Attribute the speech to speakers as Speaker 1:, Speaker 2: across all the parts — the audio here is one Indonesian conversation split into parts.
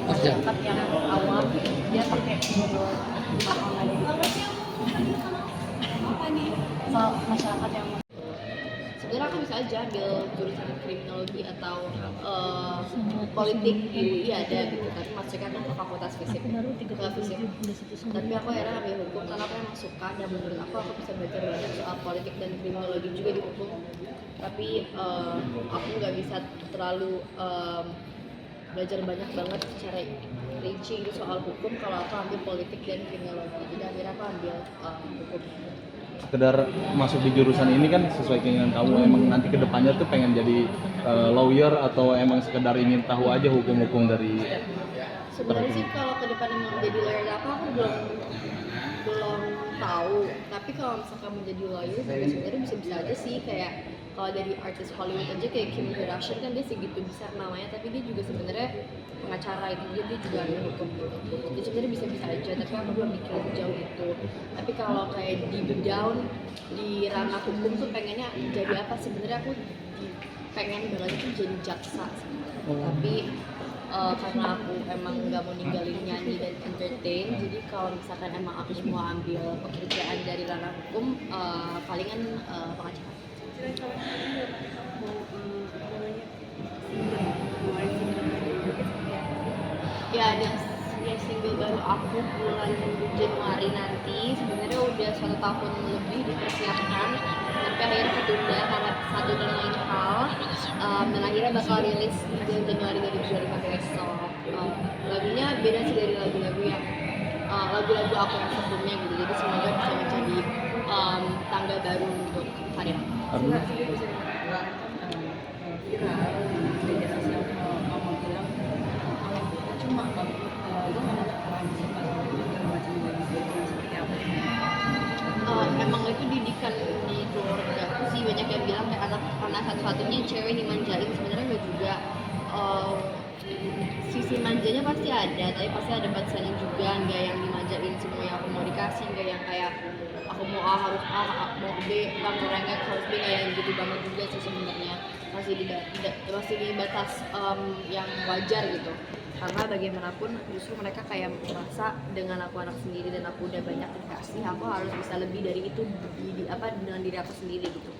Speaker 1: masyarakat yang awam dia pakai kalau masyarakat yang sebenarnya aku bisa aja ambil jurusan kriminologi atau politik di UI ada gitu, tapi maksudnya kan ke fakultas fisik tapi aku akhirnya ambil hukum karena aku emang suka dan menurut aku bisa belajar banyak soal politik dan kriminologi juga di hukum, tapi aku nggak bisa terlalu belajar banyak banget secara rinci gitu soal hukum kalau aku ambil politik dan kriminologi, jadi akhirnya aku ambil hukum.
Speaker 2: Sekedar masuk di jurusan ini kan sesuai keinginan kamu, emang nanti kedepannya tuh pengen jadi lawyer atau emang sekedar ingin tahu aja hukum-hukum dari
Speaker 1: sebenarnya sih kalau ke depan mau menjadi lawyer aku belum tahu, tapi kalau misalkan menjadi lawyer sebenarnya bisa aja sih, kayak kalau dari artis Hollywood aja kayak Kim Kardashian kan dia segitu besar namanya tapi dia juga sebenarnya pengacara itu dia juga ahli hukum gitu, jadi sebenarnya bisa aja tapi aku belum mikir sejauh itu. Tapi kalau kayak di down di ranah hukum tuh pengennya jadi apa, sebenarnya aku pengen banget tuh jadi jaksa tapi karena aku emang nggak mau ninggalin nyanyi dan entertain, jadi kalau misalkan emang aku mau ambil pekerjaan dari ranah hukum palingan pengacara. Ya ada yang single baru aku bulan Januari nanti, sebenarnya udah 1 tahun lebih dipersiapkan tapi akhirnya ketunda karena satu dan lain hal, dan akhirnya bakal rilis di Januari 2025 besok. Lagunya beda sih dari lagu-lagu yang lagu-lagu aku yang sebelumnya gitu, jadi semoga bisa menjadi tangga baru untuk karir. Emang itu didikan di keluarga aku sih, banyak yang bilang kayak anak satu-satunya cewek dimanjain, sebenarnya nggak juga. Sisi manjanya pasti ada, tapi pasti ada batasannya juga, nggak yang dimanjain semua yang aku mau dikasih, nggak yang kayak aku mau A harus A, mau B bang merengek harus B, nggak yang gitu banget juga sih sebenarnya, masih di batas yang wajar gitu, karena bagaimanapun justru mereka kayak merasa dengan aku anak sendiri dan aku udah banyak dikasih, aku harus bisa lebih dari itu dengan diri aku sendiri gitu.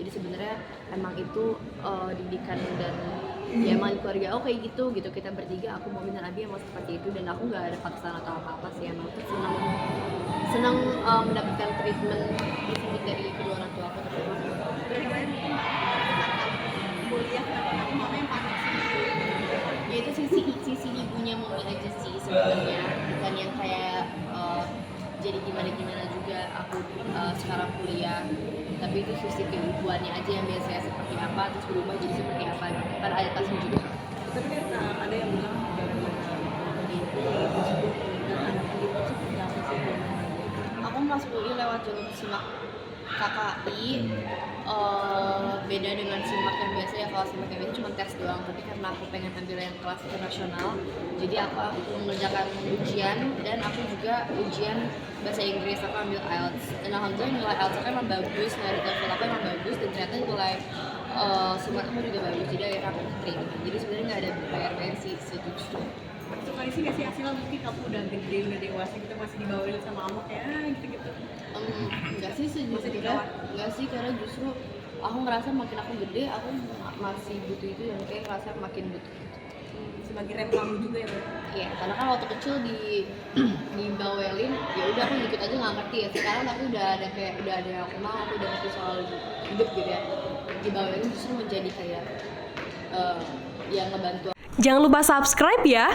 Speaker 1: Jadi sebenarnya emang itu didikan dan ya emang keluarga aku kayak gitu kita bertiga, aku mau dan Abi emang seperti itu, dan aku nggak ada paksaan atau apa sih, emang tuh senang mendapatkan treatment di sini dari kedua orang tua aku terutama. Ya itu sisi ibunya Mami aja sih sebenarnya, bukan yang kayak jadi gimana juga aku sekarang kuliah, tapi itu sisi keibuannya aja yang biasanya seperti apa terus berubah jadi seperti apa, kan adaptasi juga.
Speaker 3: Tapi kan ada yang bilang
Speaker 1: aku masuk UI lewat jalur SIMAK KKI, beda dengan SIMAK yang biasa ya. Kalau SIMAK yang biasa cuma tes doang, tapi karena aku pengen ambil yang kelas internasional, jadi aku mengerjakan ujian dan aku juga ujian bahasa Inggris, aku ambil IELTS, dan alhamdulillah nilai IELTS aku emang bagus, nilai TOEFL aku emang bagus, dan ternyata nilai SIMAK aku juga bagus, jadi akhirnya aku terima. Jadi sebenarnya nggak ada bayar sih setuju.
Speaker 3: itu kali sih kasih hasil, mungkin kamu udah gede udah dewasa gitu masih dibawain sama kamu kayak gitu.
Speaker 1: Enggak sih sejujurnya, enggak sih, karena justru aku ngerasa makin aku gede aku masih butuh itu, dan kayak ngerasa makin butuh
Speaker 3: Sebagai rem kamu juga ya.
Speaker 1: iya, karena kan waktu kecil dibawelin ya udah aku ikut aja nggak ngerti ya, sekarang aku udah ada aku udah ngerti soal hidup gitu ya, dibawelin justru menjadi kayak yang ngebantu.
Speaker 4: Jangan lupa subscribe ya.